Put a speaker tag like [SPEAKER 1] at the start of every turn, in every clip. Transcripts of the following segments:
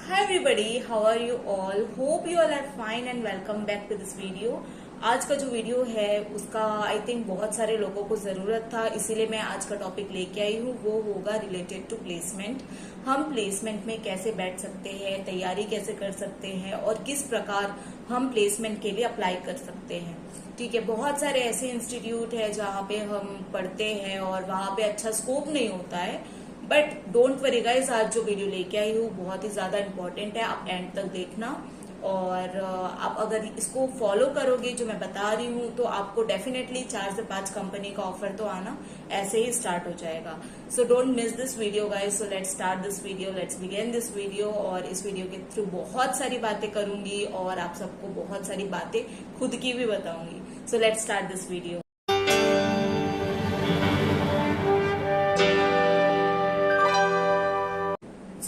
[SPEAKER 1] Hi everybody, how are you all? Hope you all are fine and welcome back to this video. आज का जो video है उसका I think बहुत सारे लोगों को जरूरत था, इसीलिए मैं आज का टॉपिक लेके आई हूँ। वो होगा रिलेटेड टू प्लेसमेंट। हम प्लेसमेंट में कैसे बैठ सकते हैं, तैयारी कैसे कर सकते हैं और किस प्रकार हम प्लेसमेंट के लिए अप्लाई कर सकते हैं। ठीक है, बहुत सारे ऐसे इंस्टीट्यूट है जहाँ पे हम पढ़ते हैं और वहाँ पे अच्छा स्कोप नहीं होता है, बट डोंट वरी गाइस, आज जो वीडियो लेके आई हूँ बहुत ही ज्यादा इम्पोर्टेंट है, आप एंड तक देखना। और आप अगर इसको फॉलो करोगे जो मैं बता रही हूँ तो आपको डेफिनेटली 4 से 5 कंपनी का ऑफर तो आना ऐसे ही स्टार्ट हो जाएगा। So don't miss this video guys. So let's start this video, let's begin this video. और इस वीडियो के थ्रू बहुत सारी बातें करूंगी और आप सबको बहुत सारी बातें खुद की भी बताऊंगी। So let's start this video.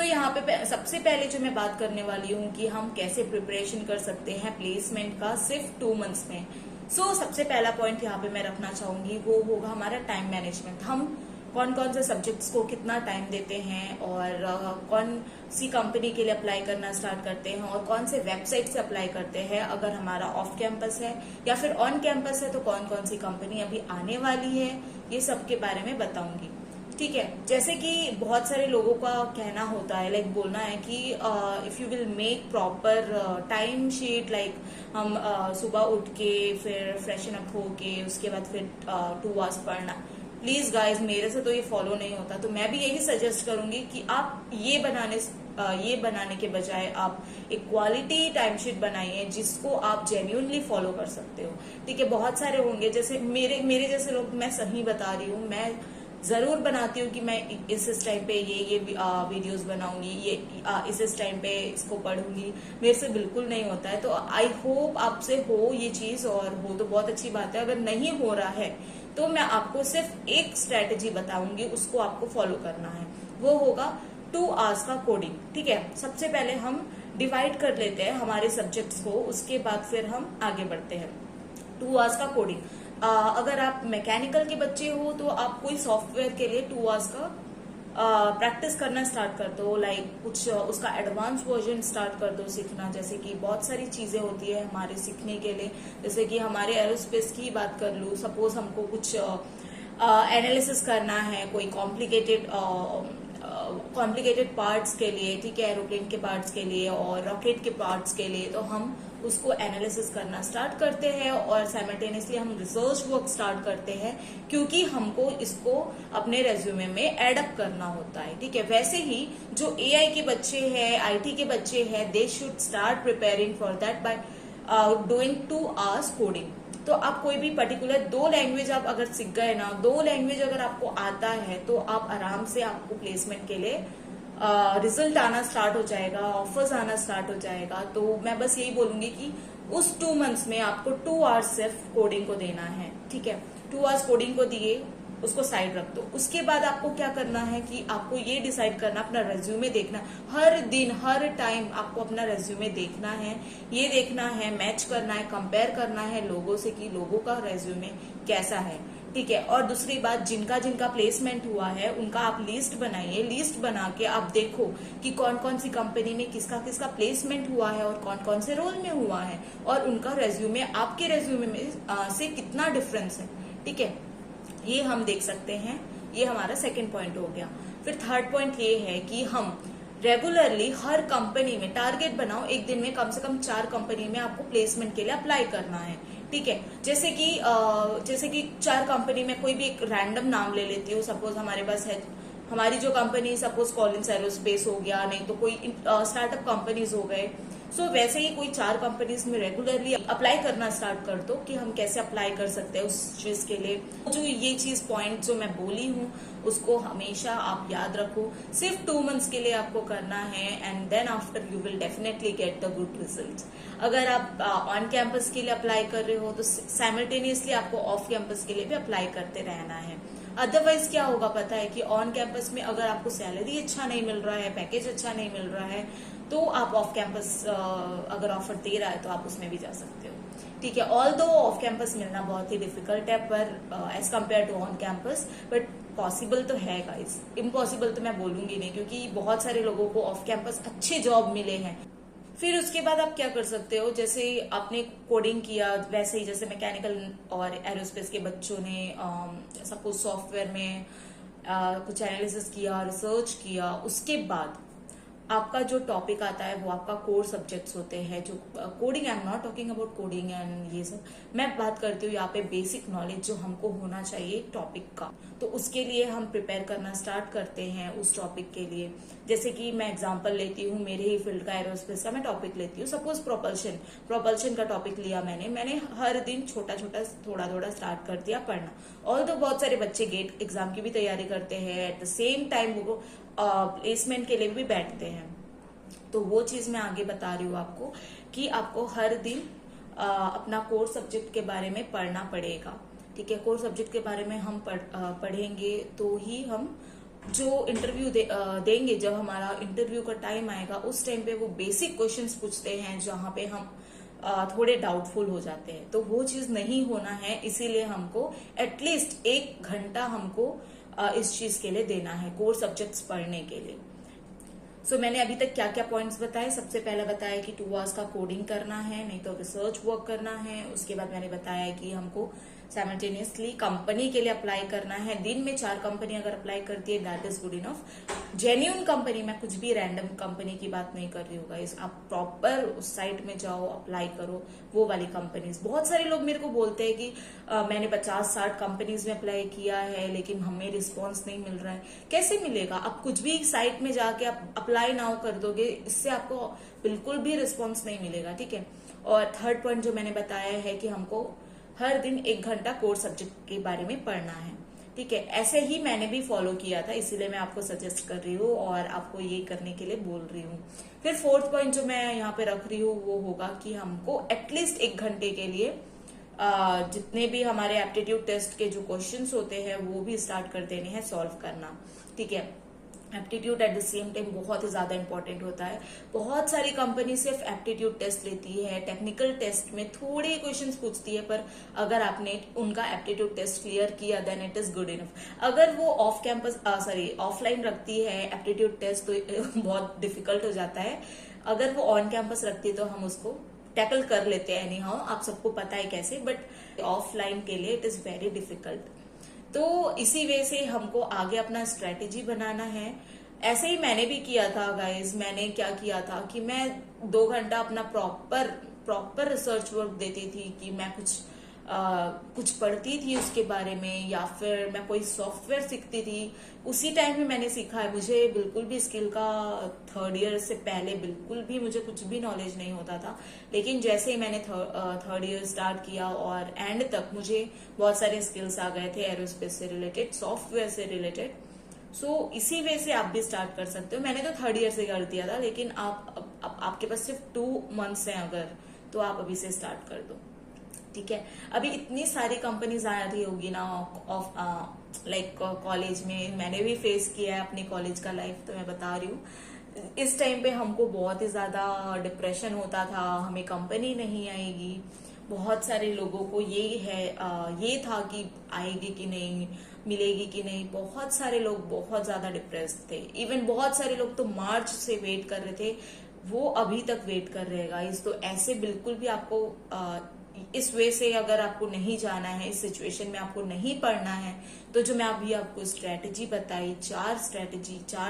[SPEAKER 1] यहाँ पे सबसे पहले जो मैं बात करने वाली हूँ कि हम कैसे प्रिपरेशन कर सकते हैं प्लेसमेंट का सिर्फ 2 मंथ्स में। सबसे पहला पॉइंट यहाँ पे मैं रखना चाहूंगी वो होगा हमारा टाइम मैनेजमेंट। हम कौन कौन से सब्जेक्ट्स को कितना टाइम देते हैं और कौन सी कंपनी के लिए अप्लाई करना स्टार्ट करते हैं और कौन से वेबसाइट से अप्लाई करते हैं। अगर हमारा ऑफ कैंपस है या फिर ऑन कैंपस है तो कौन कौन सी कंपनी अभी आने वाली है, ये सब के बारे में बताऊंगी। ठीक है, जैसे कि बहुत सारे लोगों का कहना होता है, लाइक बोलना है कि if you will make proper time sheet, like हम सुबह उठ के फिर फ्रेशन अप होके उसके बाद फिर 2 आवर्स पढ़ना। प्लीज गाइज, मेरे से तो ये फॉलो नहीं होता, तो मैं भी यही सजेस्ट करूंगी कि आप ये बनाने के बजाय आप एक क्वालिटी टाइम शीट बनाइए जिसको आप जेन्युइनली फॉलो कर सकते हो। ठीक है, बहुत सारे होंगे जैसे मेरे जैसे लोग, मैं सही बता रही हूँ, मैं जरूर बनाती हूँ कि मैं इस टाइम पे ये वीडियोस बनाऊंगी, ये इस टाइम पे इसको पढ़ूंगी। मेरे से बिल्कुल नहीं होता है, तो आई होप आपसे हो ये चीज, और हो तो बहुत अच्छी बात है। अगर नहीं हो रहा है तो मैं आपको सिर्फ एक स्ट्रेटेजी बताऊंगी, उसको आपको फॉलो करना है। वो होगा 2 आवर्स का कोडिंग। ठीक है, सबसे पहले हम डिवाइड कर लेते हैं हमारे सब्जेक्ट्स को, उसके बाद फिर हम आगे बढ़ते हैं। 2 आवर्स का कोडिंग। अगर आप मैकेनिकल के बच्चे हो तो आप कोई सॉफ्टवेयर के लिए 2 आवर्स का प्रैक्टिस करना स्टार्ट कर दो, लाइक कुछ उसका एडवांस वर्जन स्टार्ट कर दो सीखना। जैसे कि बहुत सारी चीजें होती है हमारे सीखने के लिए, जैसे कि हमारे एरोस्पेस की बात कर लूं, सपोज हमको कुछ एनालिसिस करना है कोई कॉम्प्लिकेटेड पार्ट्स के लिए, ठीक है, एरोप्लेन के पार्ट्स के लिए और रॉकेट के पार्ट्स के लिए, तो हम उसको एनालिसिस करना स्टार्ट करते हैं और साइमल्टेनियसली हम रिसर्च वर्क स्टार्ट करते हैं, क्योंकि हमको इसको अपने रेज्यूमे में एडअप करना होता है। ठीक है, वैसे ही जो एआई के बच्चे हैं, आईटी के बच्चे हैं, they should start preparing for that by doing 2 hours coding. तो आप कोई भी पर्टिकुलर 2 लैंग्वेज आप अगर सीख गए ना, 2 लैंग्वेज अगर आपको आता है तो आप आराम से आपको प्लेसमेंट के लिए रिजल्ट आना स्टार्ट हो जाएगा, ऑफर्स आना स्टार्ट हो जाएगा। तो मैं बस यही बोलूंगी कि उस 2 मंथ्स में आपको 2 आवर्स सिर्फ कोडिंग को देना है। ठीक है, 2 आवर्स कोडिंग को दिए, उसको साइड रख दो। उसके बाद आपको क्या करना है कि आपको ये डिसाइड करना, अपना रेज्यूमे देखना, हर दिन हर टाइम आपको अपना रेज्यूमे देखना है, ये देखना है, मैच करना है, कंपेयर करना है लोगों से कि लोगों का रेज्यूमे कैसा है। ठीक है, और दूसरी बात, जिनका प्लेसमेंट हुआ है उनका आप लिस्ट बनाइए। लिस्ट बना के आप देखो कि कौन कौन सी कंपनी में किसका किसका प्लेसमेंट हुआ है और कौन कौन से रोल में हुआ है, और उनका रेज्यूमे आपके रेज्यूमे में से कितना डिफरेंस है। ठीक है, ये हम देख सकते हैं। ये हमारा सेकंड पॉइंट हो गया। फिर थर्ड पॉइंट ये है कि हम रेगुलरली हर कंपनी में टारगेट बनाओ, एक दिन में कम से कम 4 कंपनी में आपको प्लेसमेंट के लिए अप्लाई करना है। ठीक है, जैसे कि 4 कंपनी में कोई भी एक रैंडम नाम ले लेती हूँ। सपोज हमारे पास है, हमारी जो कंपनी, सपोज कॉलिंस एरोस्पेस हो गया, नहीं तो कोई स्टार्टअप कंपनीज हो गए। वैसे ही कोई 4 कंपनीज में रेगुलरली अप्लाई करना स्टार्ट कर दो कि हम कैसे अप्लाई कर सकते हैं उस चीज के लिए। जो ये चीज पॉइंट जो मैं बोली हूँ उसको हमेशा आप याद रखो। सिर्फ 2 मंथ्स के लिए आपको करना है, and then after you will definitely get the good result. अगर आप ऑन कैंपस के लिए अप्लाई कर रहे हो तो साइमल्टेनियसली आपको ऑफ कैंपस के लिए भी अप्लाई करते रहना है। अदरवाइज क्या होगा पता है कि ऑन कैंपस में अगर आपको सैलरी अच्छा नहीं मिल रहा है, पैकेज अच्छा नहीं मिल रहा है, तो आप ऑफ कैंपस अगर ऑफर दे रहा है तो आप उसमें भी जा सकते हो। ठीक है, ऑल दो ऑफ कैंपस मिलना बहुत ही डिफिकल्ट है पर as compare to on campus, but possible तो है गाइस, इम्पॉसिबल तो मैं बोलूंगी नहीं, क्योंकि बहुत सारे लोगों को ऑफ कैंपस अच्छे जॉब मिले हैं। फिर उसके बाद आप क्या कर सकते हो, जैसे आपने कोडिंग किया वैसे ही, जैसे मैकेनिकल और एरोस्पेस के बच्चों ने सपोज सॉफ्टवेयर में कुछ एनालिसिस किया, रिसर्च किया, उसके बाद आपका जो टॉपिक आता है वो आपका कोर सब्जेक्ट्स होते हैं, जो coding, I am not talking about coding and ये सब, मैं बात करती हूँ यहाँ पे बेसिक नॉलेज जो हमको होना चाहिए टॉपिक का। तो उसके लिए हम प्रिपेयर करना स्टार्ट करते हैं उस टॉपिक के लिए। जैसे कि मैं एग्जांपल लेती हूँ, मेरे ही फील्ड का एरोस्पेस का मैं टॉपिक लेती हूँ, सपोज प्रोपल्शन का टॉपिक लिया मैंने हर दिन छोटा छोटा थोड़ा थोड़ा स्टार्ट कर दिया पढ़ना। और तो बहुत सारे बच्चे गेट एग्जाम की भी तैयारी करते हैं, एट द सेम टाइम वो प्लेसमेंट के लिए भी बैठते हैं। तो वो चीज मैं आगे बता रही हूँ आपको कि आपको हर दिन अपना कोर सब्जेक्ट के बारे में पढ़ना पड़ेगा। ठीक है, कोर सब्जेक्ट के बारे में हम पढ़ेंगे तो ही हम जो इंटरव्यू देंगे, जब हमारा इंटरव्यू का टाइम आएगा उस टाइम पे वो बेसिक क्वेश्चंस पूछते हैं जहां पे हम थोड़े डाउटफुल हो जाते हैं। तो वो चीज नहीं होना है, इसीलिए हमको एटलीस्ट 1 घंटा हमको इस चीज के लिए देना है, कोर सब्जेक्ट्स पढ़ने के लिए। सो मैंने अभी तक क्या क्या पॉइंट्स बताए। सबसे पहला बताया कि 2 आवर्स का कोडिंग करना है, नहीं तो रिसर्च वर्क करना है। उसके बाद मैंने बताया कि हमको साइमल्टेनियसली कंपनी के लिए अप्लाई करना है। दिन में 4 कंपनी अगर अप्लाई करती है that is good enough. Genuine company, मैं कुछ भी रैंडम कंपनी की बात नहीं कर रही हूँ गाइस, आप प्रॉपर उस साइट में जाओ, अप्लाई करो, वो वाली कंपनीज। बहुत सारे लोग मेरे को बोलते हैं कि मैंने 50-60 कंपनीज में अप्लाई किया है लेकिन हमें रिस्पॉन्स नहीं मिल रहा है। कैसे मिलेगा? आप कुछ भी साइट में जाके आप अप्लाई नाउ कर दोगे, इससे आपको बिल्कुल भी रिस्पॉन्स नहीं मिलेगा। ठीक है, और थर्ड पॉइंट जो मैंने बताया है कि हमको हर दिन 1 घंटा कोर सब्जेक्ट के बारे में पढ़ना है। ठीक है, ऐसे ही मैंने भी फॉलो किया था, इसीलिए मैं आपको सजेस्ट कर रही हूँ और आपको ये करने के लिए बोल रही हूँ। फिर फोर्थ पॉइंट जो मैं यहाँ पे रख रही हूँ वो होगा कि हमको एटलीस्ट 1 घंटे के लिए जितने भी हमारे एप्टीट्यूड टेस्ट के जो क्वेश्चंस होते हैं वो भी स्टार्ट कर देने हैं सॉल्व करना। ठीक है, aptitude at the same time बहुत ही ज्यादा इंपॉर्टेंट होता है। बहुत सारी कंपनी सिर्फ एप्टीट्यूड टेस्ट लेती है, टेक्निकल टेस्ट में थोड़े क्वेश्चंस पूछती है, पर अगर आपने उनका एप्टीट्यूड टेस्ट क्लियर किया then it is good enough. अगर वो ऑफ कैंपस ऑफलाइन रखती है एप्टीट्यूड टेस्ट तो बहुत डिफिकल्ट हो जाता है। अगर वो ऑन कैंपस रखती है तो हम उसको टैकल कर लेते हैं, एनी हाउ आप सबको पता है कैसे, बट ऑफलाइन के लिए इट इज वेरी डिफिकल्ट। तो इसी वे से हमको आगे अपना स्ट्रेटेजी बनाना है। ऐसे ही मैंने भी किया था गाइज। मैंने क्या किया था कि मैं 2 घंटा अपना प्रॉपर रिसर्च वर्क देती थी कि मैं कुछ पढ़ती थी उसके बारे में, या फिर मैं कोई सॉफ्टवेयर सीखती थी। उसी टाइम में मैंने सीखा है। मुझे बिल्कुल भी स्किल का 3rd ईयर से पहले बिल्कुल भी मुझे कुछ भी नॉलेज नहीं होता था, लेकिन जैसे ही मैंने 3rd ईयर स्टार्ट किया और एंड तक मुझे बहुत सारे स्किल्स आ गए थे एरोस्पेस से रिलेटेड, सॉफ्टवेयर से रिलेटेड। सो इसी वे से आप भी स्टार्ट कर सकते हो। मैंने तो 3rd ईयर से कर दिया था, लेकिन आपके पास सिर्फ 2 मंथ्स हैं अगर, तो आप अभी से स्टार्ट कर दो। ठीक है, अभी इतनी सारी कंपनीज आ रही होगी ना ऑफ लाइक कॉलेज में, मैंने भी फेस किया है अपनी कॉलेज का लाइफ, तो मैं बता रही हूँ। इस टाइम पे हमको बहुत ही ज्यादा डिप्रेशन होता था, हमें कंपनी नहीं आएगी। बहुत सारे लोगों को ये था कि आएगी कि नहीं, मिलेगी कि नहीं। बहुत सारे लोग बहुत ज्यादा डिप्रेस्ड थे। इवन बहुत सारे लोग तो मार्च से वेट कर रहे थे, वो अभी तक वेट कर रहे गाइस। तो ऐसे बिल्कुल भी आपको इस वे से अगर आपको नहीं जाना है, इस सिचुएशन में आपको नहीं पढ़ना है, तो जो मैं अभी आपको स्ट्रेटेजी बताई, 4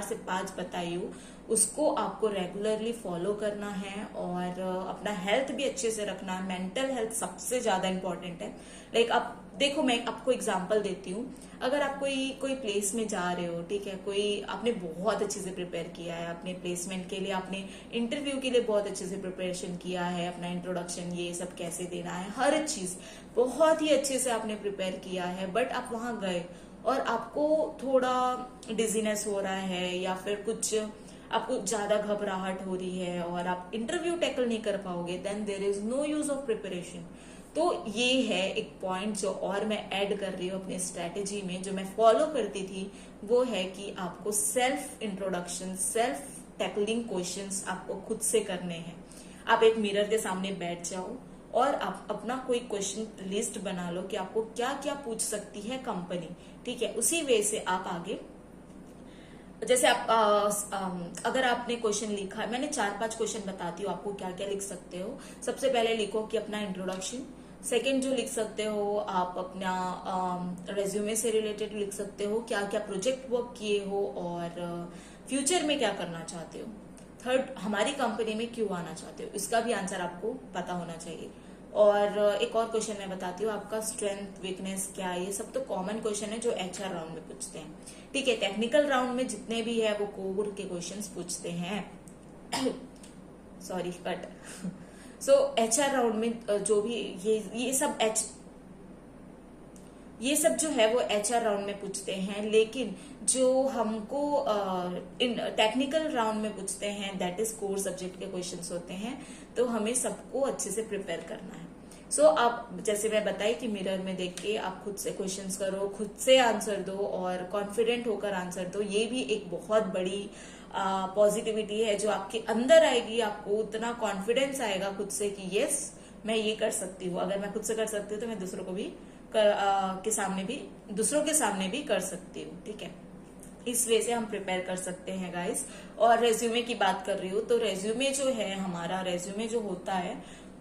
[SPEAKER 1] से 5 बताई हूँ, उसको आपको रेगुलरली फॉलो करना है और अपना हेल्थ भी अच्छे से रखना है। मेंटल हेल्थ सबसे ज्यादा इंपॉर्टेंट है। लाइक आप देखो, मैं आपको एग्जांपल देती हूँ। अगर आप कोई प्लेस में जा रहे हो, ठीक है, कोई आपने बहुत अच्छे से प्रिपेयर किया है अपने प्लेसमेंट के लिए, आपने इंटरव्यू के लिए बहुत अच्छे से प्रिपरेशन किया है, अपना इंट्रोडक्शन ये सब कैसे देना है, हर चीज बहुत ही अच्छे से आपने प्रिपेयर किया है, बट आप वहां गए और आपको थोड़ा डिजीनेस हो रहा है या फिर कुछ आपको ज्यादा घबराहट हो रही है और आप इंटरव्यू टैकल नहीं कर पाओगे, then there is no use of preparation. तो ये है एक पॉइंट जो और मैं ऐड कर रही हूँ अपनी स्ट्रेटेजी में, जो मैं फॉलो करती थी, वो है कि आपको self introduction, self tackling questions आपको खुद से करने हैं। आप एक मिरर के सामने बैठ जाओ और आप अपना कोई क्वेश्चन लिस्ट बना लो कि आपको क्या क्या पूछ सकती है कंपनी, ठीक है। उसी वे से आप आगे, जैसे आप अगर आपने क्वेश्चन लिखा है, मैंने 4-5 क्वेश्चन बताती हूँ आपको क्या क्या लिख सकते हो। सबसे पहले लिखो कि अपना इंट्रोडक्शन। सेकंड जो लिख सकते हो आप अपना रेज्यूमे से रिलेटेड लिख सकते हो, क्या क्या प्रोजेक्ट वर्क किए हो और फ्यूचर में क्या करना चाहते हो। थर्ड, हमारी कंपनी में क्यों आना चाहते हो, इसका भी आंसर आपको पता होना चाहिए। और एक और क्वेश्चन मैं बताती हूँ, आपका स्ट्रेंथ वीकनेस क्या है। ये सब तो कॉमन क्वेश्चन है जो एचआर राउंड में पूछते हैं, ठीक है। टेक्निकल राउंड में जितने भी है वो कोर के क्वेश्चंस पूछते हैं sorry cut so HR round में जो भी ये सब जो है वो एचआर राउंड में पूछते हैं, लेकिन जो हमको इन टेक्निकल राउंड में पूछते हैं दैट इज कोर सब्जेक्ट के क्वेश्चंस होते हैं, तो हमें सबको अच्छे से प्रिपेयर करना है। सो आप जैसे मैं बताई कि मिरर में देख के आप खुद से क्वेश्चंस करो, खुद से आंसर दो और कॉन्फिडेंट होकर आंसर दो। ये भी एक बहुत बड़ी पॉजिटिविटी है जो आपके अंदर आएगी। आपको उतना कॉन्फिडेंस आएगा खुद से कि यस मैं ये कर सकती हूँ। अगर मैं खुद से कर सकती हूँ तो मैं दूसरों के सामने भी कर सकती हूँ, ठीक है। इस वे से हम प्रिपेयर कर सकते हैं गाइस। और रेज्यूमे की बात कर रही हूँ तो रेज्यूमे जो है, हमारा रेज्यूमे जो होता है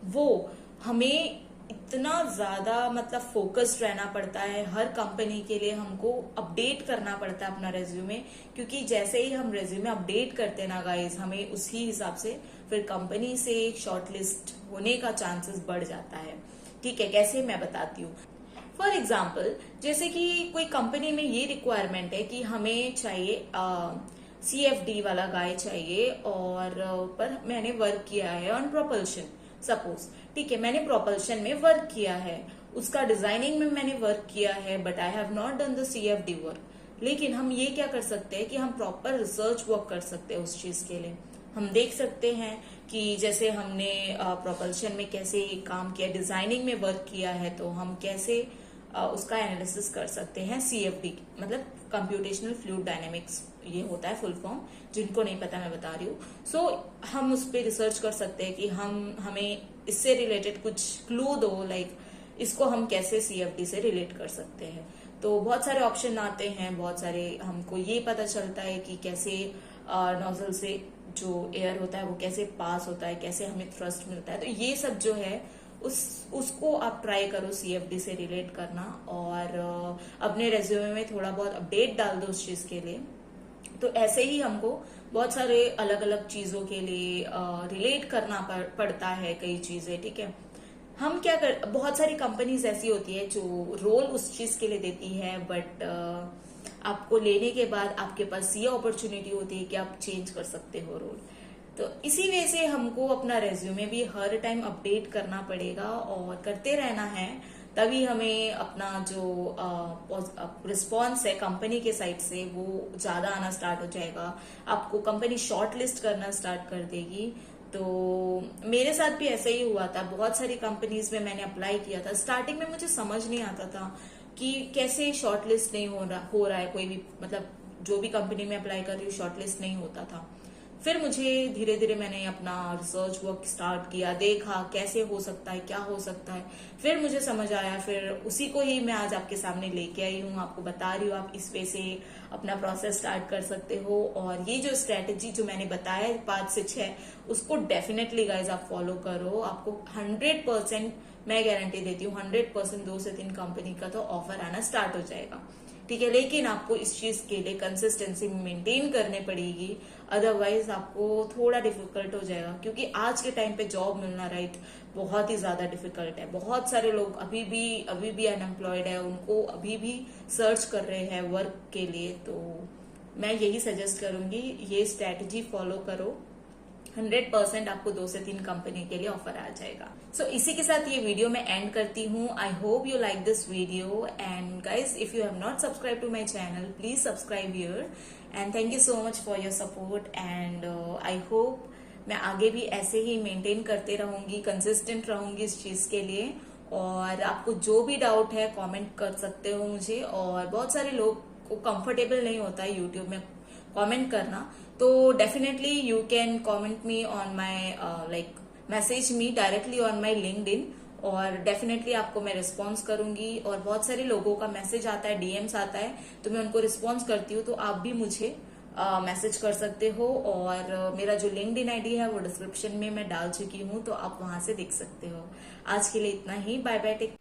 [SPEAKER 1] वो हमें इतना ज्यादा मतलब फोकस्ड रहना पड़ता है। हर कंपनी के लिए हमको अपडेट करना पड़ता है अपना रेज्यूमे, क्योंकि जैसे ही हम रेज्यूमे अपडेट करते हैं ना गाइस, हमें उसी हिसाब से फिर कंपनी से शॉर्टलिस्ट होने का चांसेस बढ़ जाता है, ठीक है। कैसे, मैं बताती हूँ। फॉर एग्जाम्पल, जैसे कि कोई कंपनी में ये रिक्वायरमेंट है कि हमें चाहिए CFD वाला गाय चाहिए, और पर मैंने वर्क किया है ऑन प्रोपल्शन सपोज, ठीक है। मैंने प्रोपल्शन में वर्क किया है, उसका डिजाइनिंग में मैंने वर्क किया है, but I have not done the CFD work. लेकिन हम ये क्या कर सकते हैं कि हम प्रॉपर रिसर्च वर्क कर सकते हैं उस चीज के लिए। हम देख सकते हैं कि जैसे हमने प्रोपल्शन में कैसे काम किया, डिजाइनिंग में वर्क किया है, तो हम कैसे उसका एनालिसिस कर सकते हैं। CFD मतलब कंप्यूटेशनल फ्लूइड डायनेमिक्स, ये होता है फुल फॉर्म, जिनको नहीं पता मैं बता रही हूँ। सो हम उस पर रिसर्च कर सकते हैं कि हमें इससे रिलेटेड कुछ क्लू दो, लाइक इसको हम कैसे CFD से रिलेट कर सकते हैं। तो बहुत सारे ऑप्शन आते हैं, बहुत सारे हमको ये पता चलता है कि कैसे नोजल से जो एयर होता है वो कैसे पास होता है, कैसे हमें थ्रस्ट मिलता है। तो ये सब जो है उसको आप ट्राई करो CFD से रिलेट करना, और अपने रेज्यूमे में थोड़ा बहुत अपडेट डाल दो उस चीज के लिए। तो ऐसे ही हमको बहुत सारे अलग अलग चीजों के लिए रिलेट करना पड़ता है कई चीजें, ठीक है। हम क्या कर, बहुत सारी कंपनीज ऐसी होती है जो रोल उस चीज के लिए देती है, बट आपको लेने के बाद आपके पास ये अपॉर्चुनिटी होती है कि आप चेंज कर सकते हो रोल। तो इसी वजह से हमको अपना रेज्यूमे भी हर टाइम अपडेट करना पड़ेगा और करते रहना है, तभी हमें अपना जो रिस्पॉन्स है कंपनी के साइड से वो ज्यादा आना स्टार्ट हो जाएगा। आपको कंपनी शॉर्ट लिस्ट करना स्टार्ट कर देगी। तो मेरे साथ भी ऐसा ही हुआ था, बहुत सारी कंपनीज में मैंने अप्लाई किया था। स्टार्टिंग में मुझे समझ नहीं आता था कि कैसे शॉर्ट लिस्ट नहीं हो रहा है, कोई भी मतलब जो भी कंपनी में अप्लाई कर रही हूँ शॉर्ट लिस्ट नहीं होता था। फिर मुझे धीरे धीरे मैंने अपना रिसर्च वर्क स्टार्ट किया, देखा कैसे हो सकता है, क्या हो सकता है, फिर मुझे समझ आया। फिर उसी को ही मैं आज आपके सामने लेके आई हूँ, आपको बता रही हूँ आप इस वे से अपना प्रोसेस स्टार्ट कर सकते हो। और ये जो स्ट्रेटेजी जो मैंने बताया 5 से 6, उसको डेफिनेटली गाइज आप फॉलो करो। आपको 100% मैं गारंटी देती हूँ, 100% 2 से 3 कंपनी का तो ऑफर आना स्टार्ट हो जाएगा, ठीक है। लेकिन आपको इस चीज के लिए कंसिस्टेंसी मेंटेन करनी पड़ेगी, अदरवाइज आपको थोड़ा डिफिकल्ट हो जाएगा। क्योंकि आज के टाइम पे जॉब मिलना राइट बहुत ही ज्यादा डिफिकल्ट है। बहुत सारे लोग अभी भी अनएम्प्लॉयड है, उनको अभी भी सर्च कर रहे हैं वर्क के लिए। तो मैं यही सजेस्ट करूंगी, ये स्ट्रेटेजी फॉलो करो, 100% आपको 2 से 3 कंपनी के लिए ऑफर आ जाएगा। सो इसी के साथ ये वीडियो मैं एंड करती हूँ। I hope you like this video, and guys if you have not subscribe to my channel please subscribe here, and thank you so much for your support. And I hope मैं आगे भी ऐसे ही maintain करते रहूंगी, consistent रहूंगी इस चीज के लिए। और आपको जो भी डाउट है कमेंट कर सकते हो मुझे। और बहुत सारे लोग को कंफर्टेबल नहीं होता है यूट्यूब में कमेंट करना, तो definitely you can comment me on my like message me directly on my LinkedIn और डेफिनेटली आपको मैं रिस्पॉन्स करूंगी। और बहुत सारे लोगों का मैसेज आता है, डीएम्स आता है, तो मैं उनको रिस्पॉन्स करती हूँ। तो आप भी मुझे मैसेज कर सकते हो और मेरा जो लिंक्डइन आईडी है वो डिस्क्रिप्शन में मैं डाल चुकी हूँ, तो आप वहां से देख सकते हो। आज के लिए इतना ही। Bye bye, take.